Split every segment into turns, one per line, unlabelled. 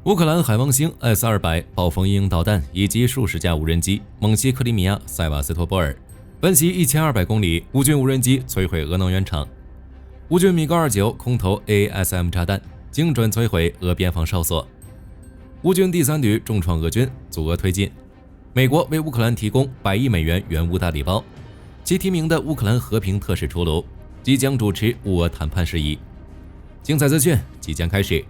乌克兰海王星 S-200 暴风鹰导弹以及数十架无人机猛袭克里米亚塞瓦斯托波尔，奔袭1200公里，乌军无人机摧毁俄能源厂。乌军米格29空投 AASM 炸弹，精准摧毁俄边防哨所。乌军第3旅重创俄军，阻俄推进。美国为乌克兰提供100亿美元援乌大礼包，其提名的乌克兰和平特使出炉，即将主持乌俄谈判事宜。精彩资讯即将开始。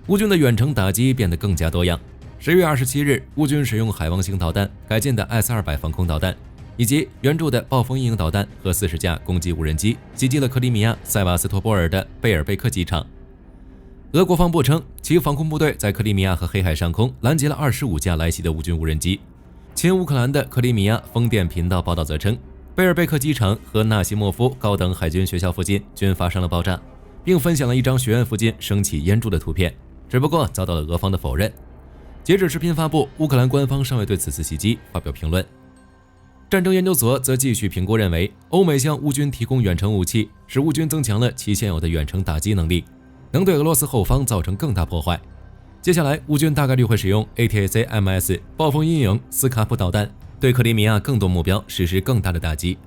乌军的远程打击变得更加多样。10月27日，乌军使用海王星导弹、改进的 S-200 防空导弹，以及援助的暴风鹰导弹和40架攻击无人机，袭击了克里米亚塞瓦斯托波尔的贝尔贝克机场。俄国防部称，其防空部队在克里米亚和黑海上空拦截了25架来袭的乌军无人机。亲乌克兰的克里米亚风电频道报道则称，贝尔贝克机场和纳西莫夫高等海军学校附近均发生了爆炸，并分享了一张学院附近升起烟柱的图片。只不过遭到了俄方的否认。截止视频发布，乌克兰官方尚未对此次袭击发表评论。战争研究所则继续评估认为，欧美向乌军提供远程武器，使乌军增强了其现有的远程打击能力，能对俄罗斯后方造成更大破坏。接下来，乌军大概率会使用 ATACMS 暴风阴影斯卡普导弹，对克里米亚更多目标实施更大的打击。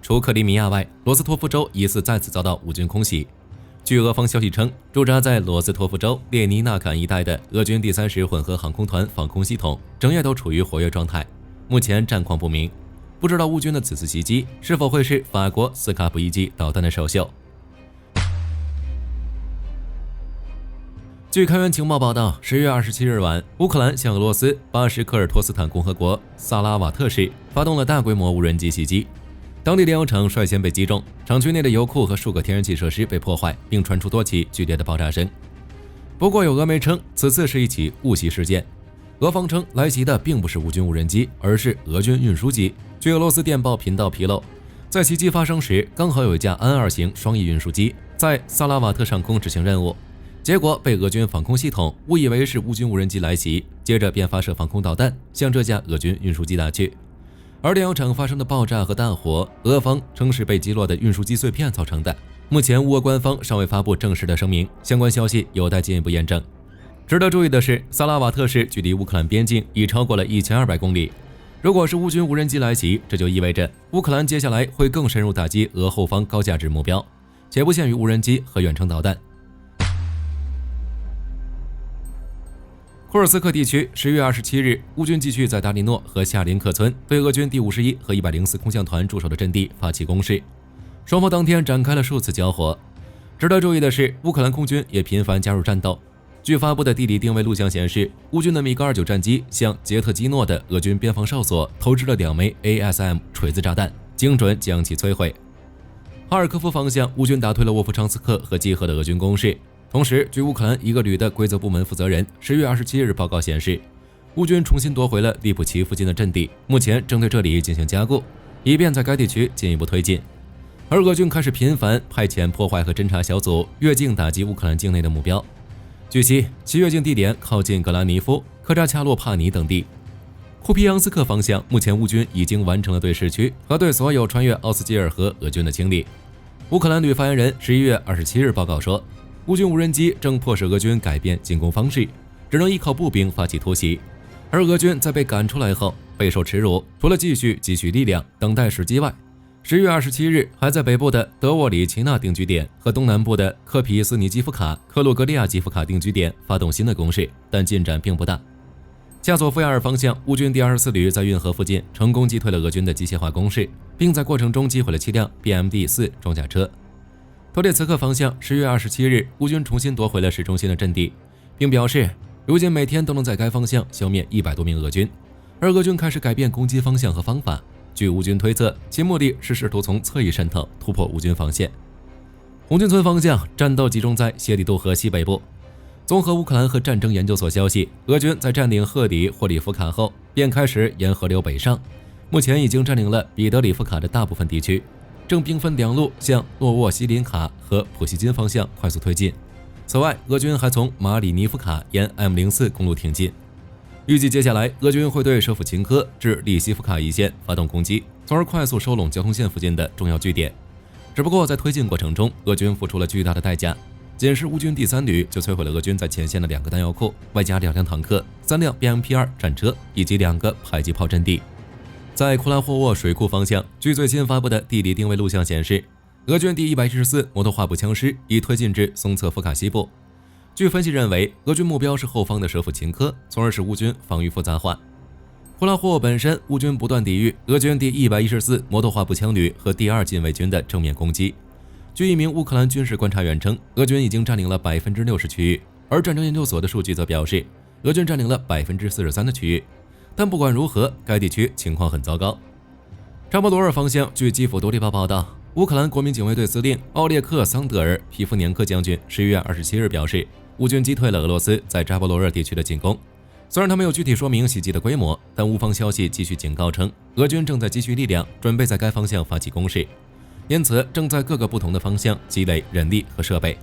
除克里米亚外，罗斯托夫州疑似再次遭到乌军空袭。据俄方消息称，驻扎在罗斯托夫州列尼纳坎一带的俄军第30混合航空团防空系统整夜都处于活跃状态，目前战况不明。不知道乌军的此次袭击是否会是法国斯卡普1级导弹的首秀。据开源情报报道，10月27日晚，乌克兰向俄罗斯巴什科尔托斯坦共和国萨拉瓦特市发动了大规模无人机袭击。当地炼油厂率先被击中，厂区内的油库和数个天然气设施被破坏，并传出多起剧烈的爆炸声。不过有俄媒称此次是一起误袭事件，俄方称来袭的并不是乌军无人机，而是俄军运输机。据俄罗斯电报频道披露，在袭击发生时，刚好有一架安2型双翼运输机在萨拉瓦特上空执行任务，结果被俄军防空系统误以为是乌军无人机来袭，接着便发射防空导弹向这架俄军运输机打去。而炼油厂发生的爆炸和大火，俄方称是被击落的运输机碎片造成的。目前乌俄官方尚未发布正式的声明，相关消息有待进一步验证。值得注意的是，萨拉瓦特市距离乌克兰边境已超过了1200公里。如果是乌军无人机来袭，这就意味着乌克兰接下来会更深入打击俄后方高价值目标，且不限于无人机和远程导弹。库尔斯克地区10月27日，乌军继续在达里诺和夏林克村对俄军第51和104空降团驻守的阵地发起攻势，双方当天展开了数次交火。值得注意的是，乌克兰空军也频繁加入战斗。据发布的地理定位录像显示，乌军的米格29战机向杰特基诺的俄军边防哨所投掷了2枚 ASM 锤子炸弹，精准将其摧毁。哈尔科夫方向，乌军打退了沃夫昌斯克和基赫的俄军攻势。同时，据乌克兰一个旅的规则部门负责人10月27日报告显示，乌军重新夺回了利普奇附近的阵地，目前正对这里进行加固，以便在该地区进一步推进。而俄军开始频繁派遣破坏和侦察小组越境打击乌克兰境内的目标。据悉，其越境地点靠近格拉尼夫、科扎恰洛帕尼等地。库皮扬斯克方向，目前乌军已经完成了对市区和对所有穿越奥斯基尔河俄军的清理。乌克兰旅发言人11月27日报告说，乌军无人机正迫使俄军改变进攻方式，只能依靠步兵发起突袭。而俄军在被赶出来后备受耻辱，除了继续积蓄力量等待时机外，10月27日还在北部的德沃里奇纳定居点和东南部的科皮斯尼基夫卡、克鲁格利亚基夫卡定居点发动新的攻势，但进展并不大。加索夫亚尔方向，乌军第24旅在运河附近成功击退了俄军的机械化攻势，并在过程中击毁了7辆 BMD-4 装甲车。托列茨克方向10月27日，乌军重新夺回了市中心的阵地，并表示如今每天都能在该方向消灭100多名俄军，而俄军开始改变攻击方向和方法。据乌军推测，其目的是试图从侧翼渗透突破乌军防线。红军村方向，战斗集中在谢里杜河西北部。综合乌克兰和战争研究所消息，俄军在占领赫里霍里夫卡后，便开始沿河流北上，目前已经占领了彼得里夫卡的大部分地区，正兵分2路向诺沃西林卡和普希金方向快速推进。此外，俄军还从马里尼夫卡沿 M04 公路挺进。预计接下来，俄军会对舍甫琴科至利西夫卡一线发动攻击，从而快速收拢交通线附近的重要据点。只不过在推进过程中，俄军付出了巨大的代价。仅是乌军第3旅就摧毁了俄军在前线的2个弹药库，外加2辆坦克、3辆 BMP-2 战车以及2个迫击炮阵地。在库拉霍沃水库方向，据最新发布的地理定位录像显示，俄军第114摩托化步枪师已推进至松策夫卡西部。据分析认为，俄军目标是后方的舍甫琴科，从而使乌军防御复杂化。库拉霍沃本身，乌军不断抵御俄军第114摩托化步枪旅和第2近卫军的正面攻击。据一名乌克兰军事观察员称，俄军已经占领了60%区域，而战争研究所的数据则表示，俄军占领了43%的区域。但不管如何，该地区情况很糟糕。扎波罗热方向，据基辅独立报报道，乌克兰国民警卫队司令奥列克桑德尔·皮夫年科将军11月27日表示，乌军击退了俄罗斯在扎波罗热地区的进攻。虽然他没有具体说明袭击的规模，但乌方消息继续警告称，俄军正在积蓄力量，准备在该方向发起攻势。因此，正在各个不同的方向积累人力和设备。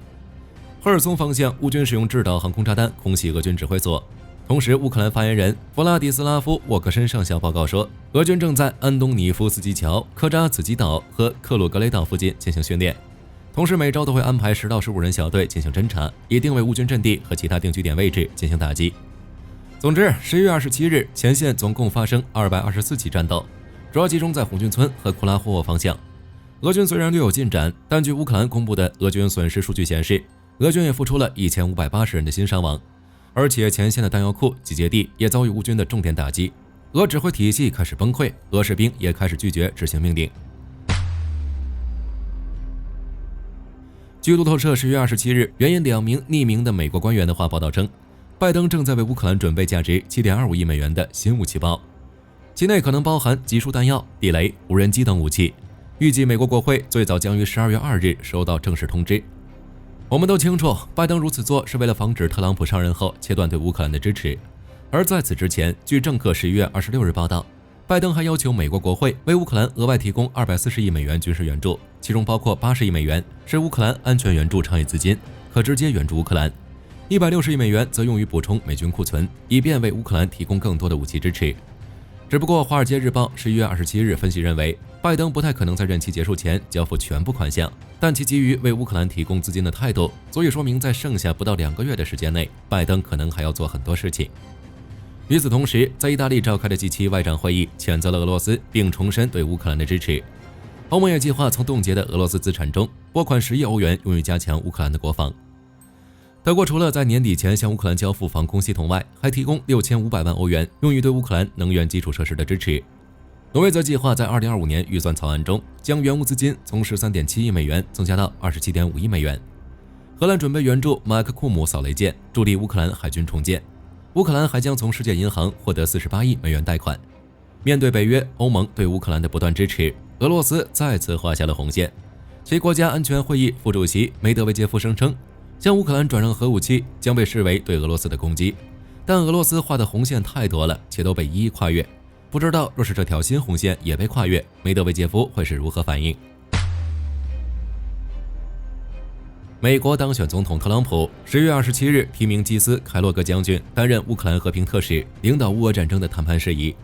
赫尔松方向，乌军使用制导航空炸弹空袭俄军指挥所。同时，乌克兰发言人弗拉迪斯拉夫·沃克申上校报告说，俄军正在安东尼夫斯基桥、科扎茨基岛和克鲁格雷岛附近进行训练。同时，每周都会安排10到15人小队进行侦察，以定位乌军阵地和其他定居点位置进行打击。总之，11月27日，前线总共发生224起战斗，主要集中在红军村和库拉霍沃方向。俄军虽然略有进展，但据乌克兰公布的俄军损失数据显示，俄军也付出了1580人的新伤亡，而且前线的弹药库、集结地也遭遇乌军的重点打击，俄指挥体系开始崩溃，俄士兵也开始拒绝执行命令。据路透社10月27日援引2名匿名的美国官员的话报道称，拜登正在为乌克兰准备价值7.25亿美元的新武器包，其内可能包含集束弹药、地雷、无人机等武器。预计美国国会最早将于12月2日收到正式通知。我们都清楚，拜登如此做是为了防止特朗普上任后切断对乌克兰的支持。而在此之前，据政客11月26日报道，拜登还要求美国国会为乌克兰额外提供240亿美元军事援助，其中包括80亿美元是乌克兰安全援助倡议资金，可直接援助乌克兰；160亿美元则用于补充美军库存，以便为乌克兰提供更多的武器支持。只不过，《华尔街日报》11月27日分析认为，拜登不太可能在任期结束前交付全部款项，但其急于为乌克兰提供资金的态度，足以说明在剩下不到2个月的时间内，拜登可能还要做很多事情。与此同时，在意大利召开的 G7 外长会议谴责了俄罗斯，并重申对乌克兰的支持。欧盟也计划从冻结的俄罗斯资产中拨款10亿欧元，用于加强乌克兰的国防。德国除了在年底前向乌克兰交付防空系统外，还提供6500万欧元用于对乌克兰能源基础设施的支持。挪威则计划在2025年预算草案中将援乌资金从13.7亿美元增加到27.5亿美元。荷兰准备援助马克库姆扫雷舰，助力乌克兰海军重建。乌克兰还将从世界银行获得48亿美元贷款。面对北约、欧盟对乌克兰的不断支持，俄罗斯再次画下了红线。其国家安全会议副主席梅德韦杰夫声称，向乌克兰转让核武器将被视为对俄罗斯的攻击，但俄罗斯画的红线太多了，且都被一一跨越。不知道若是这条新红线也被跨越，梅德韦杰夫会是如何反应？美国当选总统特朗普10月27日提名基斯·凯洛格将军担任乌克兰和平特使，领导乌俄战争的谈判事宜。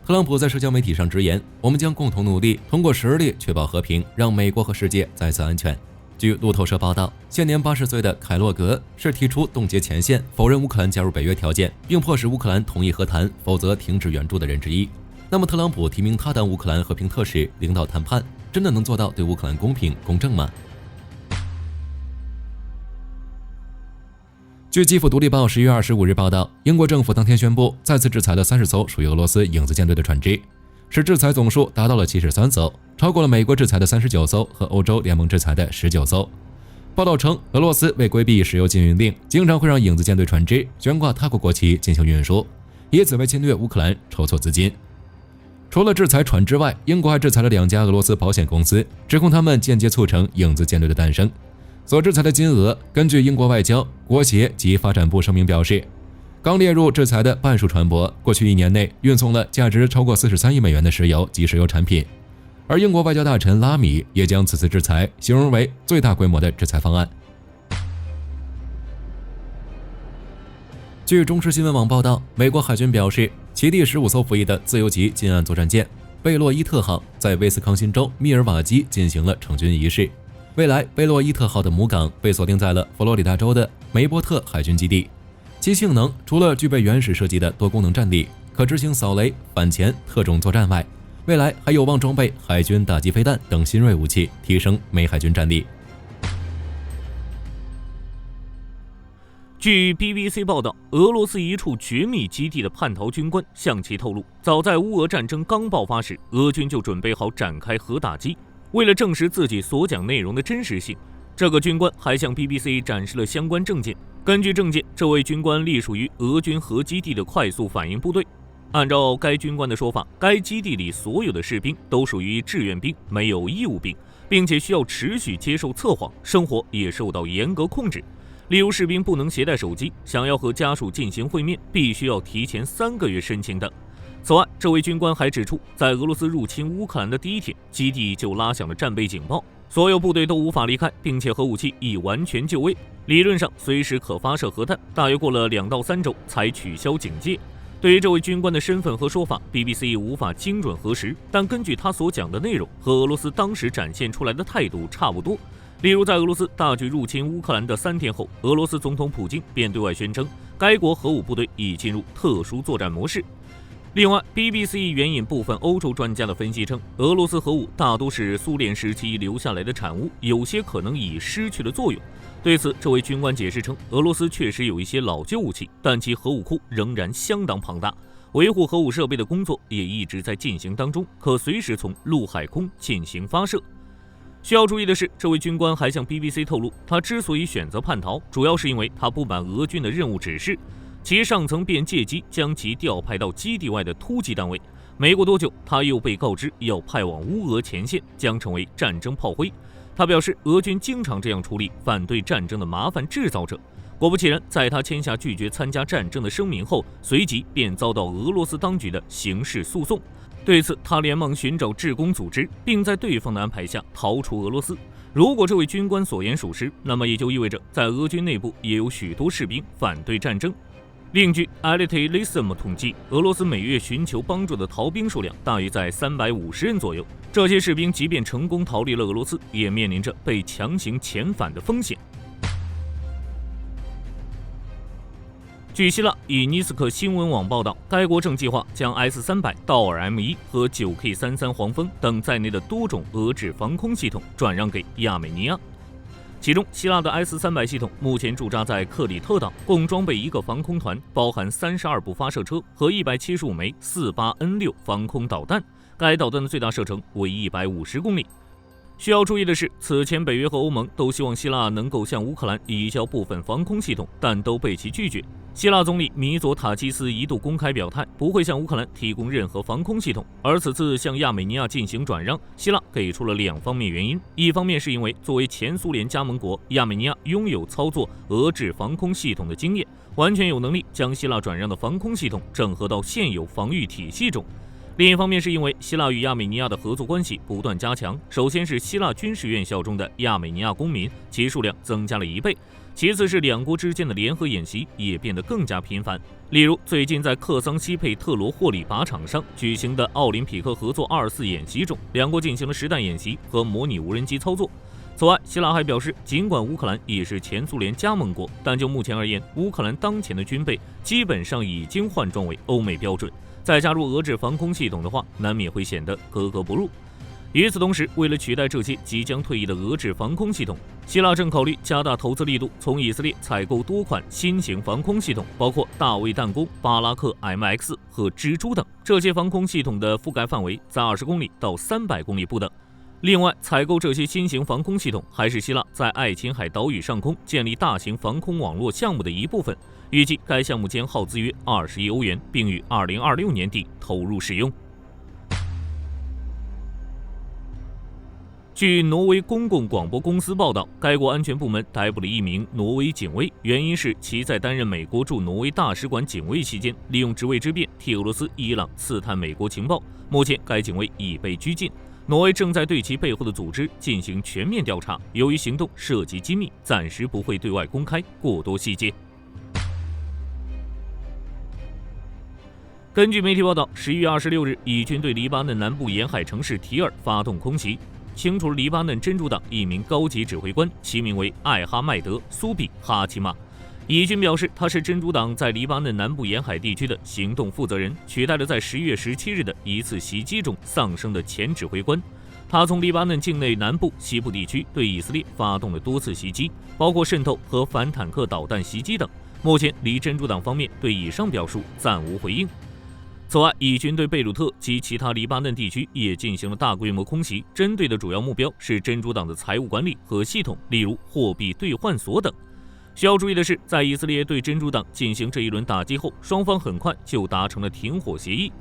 特朗普在社交媒体上直言：“我们将共同努力，通过实力确保和平，让美国和世界再次安全。”据路透社报道，现年80岁的凯洛格是提出冻结前线、否认乌克兰加入北约条件，并迫使乌克兰同意和谈，否则停止援助的人之一。那么，特朗普提名他当乌克兰和平特使，领导谈判，真的能做到对乌克兰公平公正吗？据基辅独立报11月25日报道，英国政府当天宣布再次制裁了30艘属于俄罗斯影子舰队的船只，使制裁总数达到了73艘，超过了美国制裁的39艘和欧洲联盟制裁的19艘。报道称，俄罗斯为规避石油禁运令，经常会让影子舰队船只悬挂他国国旗进行运输，以此为侵略乌克兰筹措资金。除了制裁船只外，英国还制裁了2家俄罗斯保险公司，指控他们间接促成影子舰队的诞生。所制裁的金额，根据英国外交、国协及发展部声明表示，刚列入制裁的半数船舶过去1年内运送了价值超过43亿美元的石油及石油产品。而英国外交大臣拉米也将此次制裁形容为最大规模的制裁方案。据中时新闻网报道，美国海军表示，其第15艘服役的自由级近岸作战舰贝洛伊特号在威斯康辛州密尔瓦基进行了成军仪式。未来，贝洛伊特号的母港被锁定在了佛罗里达州的梅波特海军基地，其性能除了具备原始设计的多功能战力，可执行扫雷、反潜、特种作战外，未来还有望装备海军打击飞弹等新锐武器，提升美海军战力。
据 BBC 报道，俄罗斯一处绝密基地的叛逃军官向其透露，早在乌俄战争刚爆发时，俄军就准备好展开核打击。为了证实自己所讲内容的真实性，这个军官还向 BBC 展示了相关证件。根据证件，这位军官隶属于俄军核基地的快速反应部队。按照该军官的说法，该基地里所有的士兵都属于志愿兵，没有义务兵，并且需要持续接受测谎，生活也受到严格控制。例如，士兵不能携带手机，想要和家属进行会面，必须要提前3个月申请等。此外，这位军官还指出，在俄罗斯入侵乌克兰的第1天，基地就拉响了战备警报，所有部队都无法离开，并且核武器已完全就位，理论上随时可发射核弹。大约过了2到3周才取消警戒。对于这位军官的身份和说法 ，BBC 无法精准核实，但根据他所讲的内容，和俄罗斯当时展现出来的态度差不多。例如，在俄罗斯大举入侵乌克兰的3天后，俄罗斯总统普京便对外宣称，该国核武部队已进入特殊作战模式。另外 ，BBC 援引部分欧洲专家的分析称，俄罗斯核武大多是苏联时期留下来的产物，有些可能已失去了作用。对此，这位军官解释称，俄罗斯确实有一些老旧武器，但其核武库仍然相当庞大，维护核武设备的工作也一直在进行当中，可随时从陆海空进行发射。需要注意的是，这位军官还向 BBC 透露，他之所以选择叛逃，主要是因为他不满俄军的任务指示，其上层便借机将其调派到基地外的突击单位。没过多久，他又被告知要派往乌俄前线，将成为战争炮灰。他表示，俄军经常这样处理反对战争的麻烦制造者。果不其然，在他签下拒绝参加战争的声明后，随即便遭到俄罗斯当局的刑事诉讼。对此，他连忙寻找志工组织，并在对方的安排下逃出俄罗斯。如果这位军官所言属实，那么也就意味着在俄军内部也有许多士兵反对战争。另据 Elite-Lism 统计，俄罗斯每月寻求帮助的逃兵数量大约在350人左右。这些士兵即便成功逃离了俄罗斯，也面临着被强行遣返的风险。据希腊以尼斯克新闻网报道，该国正计划将 S-300、道尔 M1 和 9K-33 黄蜂等在内的多种俄制防空系统转让给亚美尼亚。其中，希腊的 S-300 系统目前驻扎在克里特岛，共装备1个防空团，包含32部发射车和175枚 48N6 防空导弹。该导弹的最大射程为150公里。需要注意的是，此前北约和欧盟都希望希腊能够向乌克兰移交部分防空系统，但都被其拒绝。希腊总理米佐塔基斯一度公开表态，不会向乌克兰提供任何防空系统。而此次向亚美尼亚进行转让，希腊给出了2方面原因：一方面是因为作为前苏联加盟国，亚美尼亚拥有操作俄制防空系统的经验，完全有能力将希腊转让的防空系统整合到现有防御体系中。另一方面是因为希腊与亚美尼亚的合作关系不断加强，首先是希腊军事院校中的亚美尼亚公民，其数量增加了1倍；其次是两国之间的联合演习也变得更加频繁。例如，最近在克桑西佩特罗霍里靶场上举行的奥林匹克合作24演习中，两国进行了实弹演习和模拟无人机操作。此外，希腊还表示，尽管乌克兰也是前苏联加盟国，但就目前而言，乌克兰当前的军备基本上已经换装为欧美标准。再加入俄制防空系统的话，难免会显得格格不入。与此同时，为了取代这些即将退役的俄制防空系统，希腊正考虑加大投资力度，从以色列采购多款新型防空系统，包括大卫弹弓、巴拉克 MX 和蜘蛛等。这些防空系统的覆盖范围在20公里到300公里不等。另外，采购这些新型防空系统还是希腊在爱琴海岛屿上空建立大型防空网络项目的一部分。预计该项目将耗资约20亿欧元，并于2026年底投入使用。据挪威公共广播公司报道，该国安全部门逮捕了1名挪威警卫，原因是其在担任美国驻挪威大使馆警卫期间，利用职位之便替俄罗斯、伊朗刺探美国情报。目前，该警卫已被拘禁。挪威正在对其背后的组织进行全面调查，由于行动涉及机密，暂时不会对外公开过多细节。根据媒体报道，11月26日，以军对黎巴嫩南部沿海城市提尔发动空袭，清除了黎巴嫩真主党一名高级指挥官，其名为艾哈迈德·苏比哈奇马。以军表示，他是真主党在黎巴嫩南部沿海地区的行动负责人，取代了在11月17日的一次袭击中丧生的前指挥官。他从黎巴嫩境内南部、西部地区对以色列发动了多次袭击，包括渗透和反坦克导弹袭击等。目前，离真主党方面对以上表述暂无回应。此外，以军对贝鲁特及其他黎巴嫩地区也进行了大规模空袭，针对的主要目标是真主党的财务管理和系统，例如货币兑换所等。需要注意的是，在以色列对真主党进行这一轮打击后，双方很快就达成了停火协议。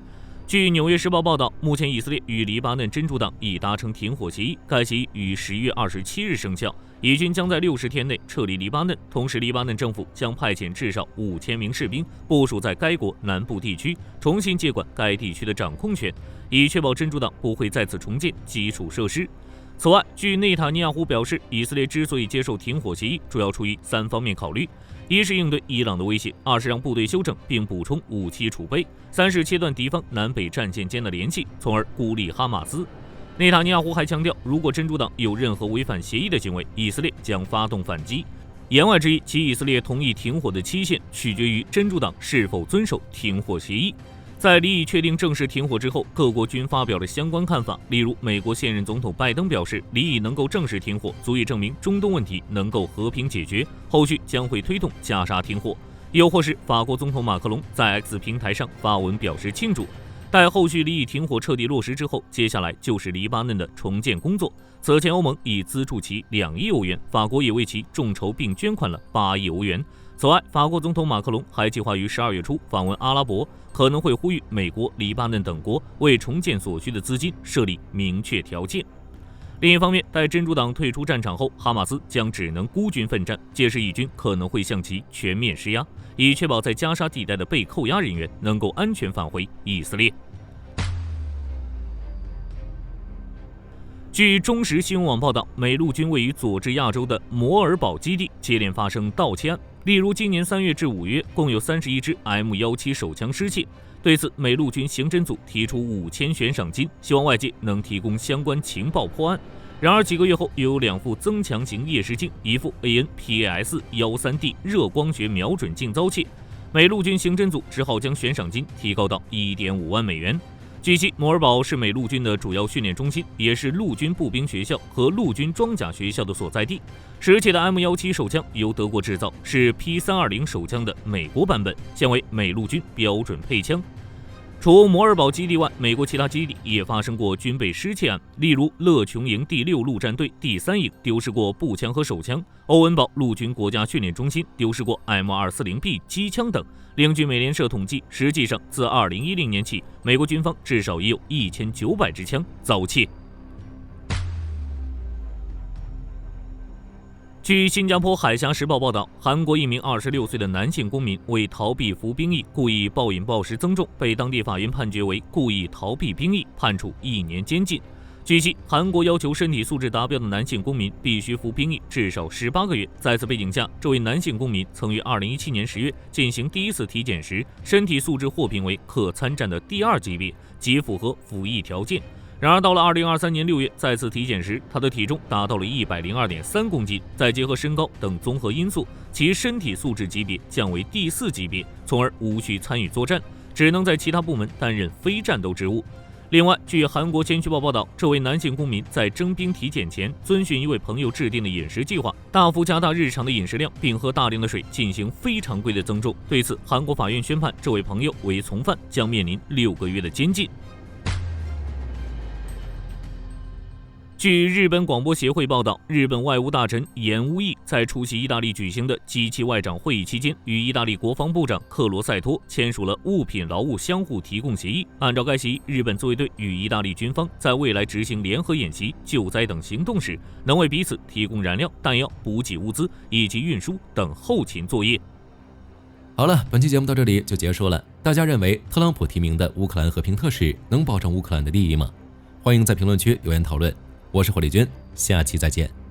据《纽约时报》报道，目前以色列与黎巴嫩真主党已达成停火协议，该协议于11月27日生效。以军将在60天内撤离黎巴嫩，同时黎巴嫩政府将派遣至少5000名士兵部署在该国南部地区，重新接管该地区的掌控权，以确保真主党不会再次重建基础设施。此外，据内塔尼亚胡表示，以色列之所以接受停火协议，主要出于3方面考虑：一是应对伊朗的威胁；2是让部队休整并补充武器储备；3是切断敌方南北战线间的联系，从而孤立哈马斯。内塔尼亚胡还强调，如果真主党有任何违反协议的行为，以色列将发动反击。言外之意，其以色列同意停火的期限取决于真主党是否遵守停火协议。在离已确定正式停火之后，各国均发表了相关看法。例如，美国现任总统拜登表示，离已能够正式停火，足以证明中东问题能够和平解决，后续将会推动加沙停火。又或是法国总统马克龙在 X 平台上发文表示庆祝。待后续离已停火彻底落实之后，接下来就是黎巴嫩的重建工作。此前欧盟已资助其2亿欧元，法国也为其众筹并捐款了8亿欧元。此外，法国总统马克龙还计划于12月初访问阿拉伯，可能会呼吁美国、黎巴嫩等国为重建所需的资金设立明确条件。另一方面，待真主党退出战场后，哈马斯将只能孤军奋战，届时以军可能会向其全面施压，以确保在加沙地带的被扣押人员能够安全返回以色列。据中时新闻网报道，美陆军位于佐治亚州的摩尔堡基地接连发生盗窃案，例如今年3月至5月，共有31支 M17手枪失窃。对此，美陆军刑侦组提出5000悬赏金，希望外界能提供相关情报破案。然而几个月后，又有2副增强型夜视镜，一副 AN-PAS-13D 热光学瞄准镜遭窃，美陆军刑侦组只好将悬赏金提高到1.5万美元。据悉，摩尔堡是美陆军的主要训练中心，也是陆军步兵学校和陆军装甲学校的所在地。失窃的 M17手枪由德国制造，是 P320 手枪的美国版本，现为美陆军标准配枪。除摩尔堡基地外，美国其他基地也发生过军备失窃案，例如勒琼营第6陆战队第3营丢失过步枪和手枪，欧文堡陆军国家训练中心丢失过 M240B 机枪等。另据美联社统计，实际上自2010年起，美国军方至少已有1900支枪遭窃。据新加坡海峡时报报道，韩国一名26岁的男性公民为逃避服兵役，故意暴饮暴食增重，被当地法院判决为故意逃避兵役，判处1年监禁。据悉，韩国要求身体素质达标的男性公民必须服兵役至少18个月。在此背景下，这位男性公民曾于2017年10月进行第一次体检时，身体素质获评为可参战的第2级别，即符合服役条件。然而到了2023年6月再次体检时，他的体重达到了102.3公斤，再结合身高等综合因素，其身体素质级别降为第4级别，从而无需参与作战，只能在其他部门担任非战斗职务。另外，据韩国先驱报报道，这位男性公民在征兵体检前遵循一位朋友制定的饮食计划，大幅加大日常的饮食量，并喝大量的水进行非常规的增重。对此，韩国法院宣判这位朋友为从犯，将面临6个月的监禁。据日本广播协会报道，日本外务大臣岩屋义在出席意大利举行的 G7 外长会议期间，与意大利国防部长克罗塞托签署了物品劳务相互提供协议。按照该协议，日本自卫队与意大利军方在未来执行联合演习、救灾等行动时，能为彼此提供燃料、弹药、补给物资以及运输等后勤作业。
好了，本期节目到这里就结束了。大家认为特朗普提名的乌克兰和平特使能保障乌克兰的利益吗？欢迎在评论区留言讨论。我是火力军，下期再见。